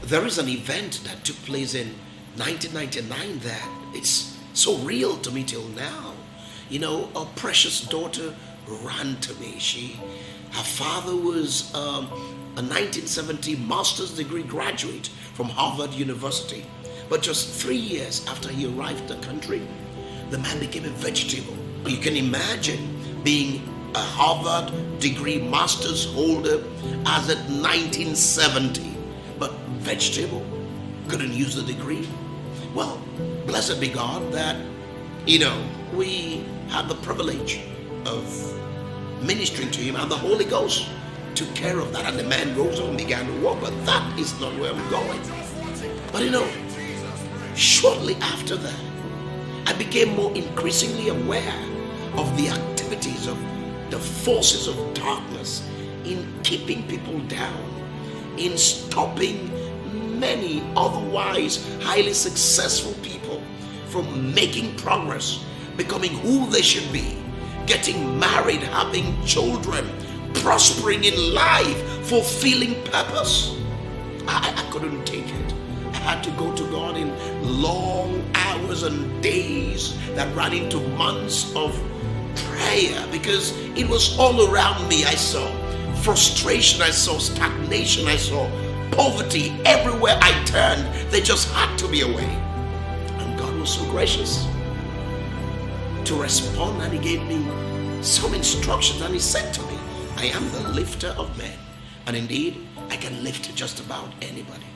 there is an event that took place in 1999 that it's so real to me till now. You know, a precious daughter ran to me. Her father was a 1970 master's degree graduate from Harvard University. But just 3 years after he arrived in the country, the man became a vegetable. You can imagine being a Harvard degree master's holder as at 1970, but vegetable, couldn't use the degree. Well, blessed be God that, we had the privilege of ministering to him, and the Holy Ghost took care of that, and the man rose up and began to walk. But that is not where I'm going. But shortly after that, I became more increasingly aware of the activities of the forces of darkness in keeping people down, in stopping many otherwise highly successful people from making progress, becoming who they should be, getting married, having children, prospering in life, fulfilling purpose. I couldn't take it. I had to go to God in long hours and days that ran into months of prayer, because it was all around me. I saw frustration, I saw stagnation, I saw poverty everywhere I turned. They just had to be a way. And God was so gracious to respond, and he gave me some instructions, and he said to me, I am the lifter of men, and indeed I can lift just about anybody.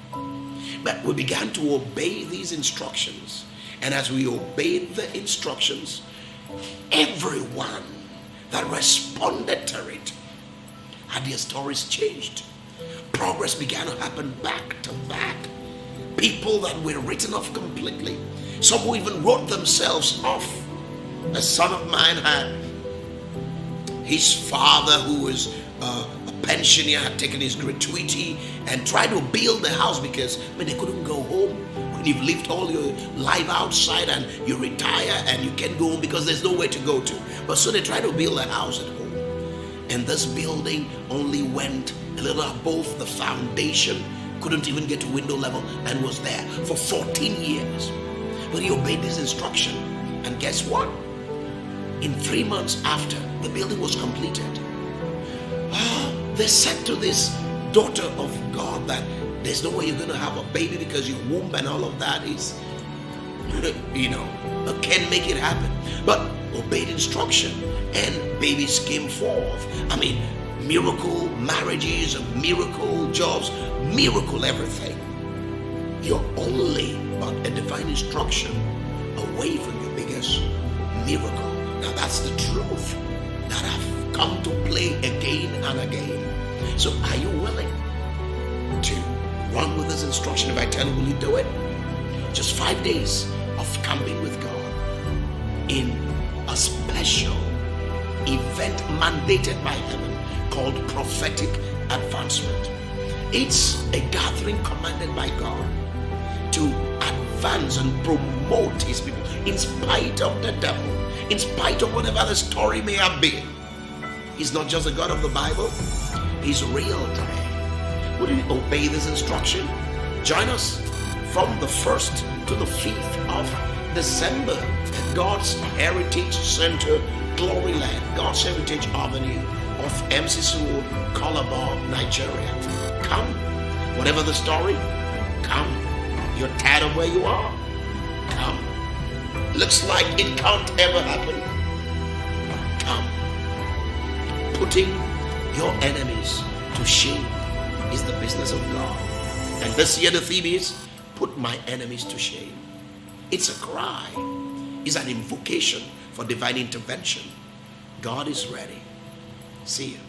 But we began to obey these instructions, and as we obeyed the instructions, everyone that responded to it had their stories changed. Progress began to happen back to back. People that were written off completely, some who even wrote themselves off. A son of mine had his father, who was a pensioner, had taken his gratuity and tried to build a house because they couldn't go home. When you've lived all your life outside and you retire and you can't go home because there's nowhere to go to. But so they tried to build a house at home. And this building only went a little above the foundation, couldn't even get to window level, and was there for 14 years. But he obeyed this instruction. And guess what? In 3 months after, the building was completed. They said to this daughter of God that there's no way you're going to have a baby because your womb and all of that is, can't make it happen. But obeyed instruction, and babies came forth. Miracle marriages, miracle jobs, miracle everything. You're only but a divine instruction away from your biggest miracle. Now that's the truth that I've come to play again and again. So are you willing to run with this instruction? If I tell you, will you do it? Just 5 days of camping with God in a special event mandated by heaven called Prophetic Advancement. It's a gathering commanded by God to advance and promote his people in spite of the devil, in spite of whatever the story may have been. He's not just a God of the Bible, he's real today. Will you obey this instruction? Join us from the 1st to the 5th of December at God's Heritage Center, Glory Land, God's Heritage Avenue of MCC Road, Calabar, Nigeria. Come, whatever the story, come. You're tired of where you are? Come. Looks like it can't ever happen. Come. Putting your enemies to shame is the business of God. And this year the theme is, put my enemies to shame. It's a cry. It's an invocation for divine intervention. God is ready. See you.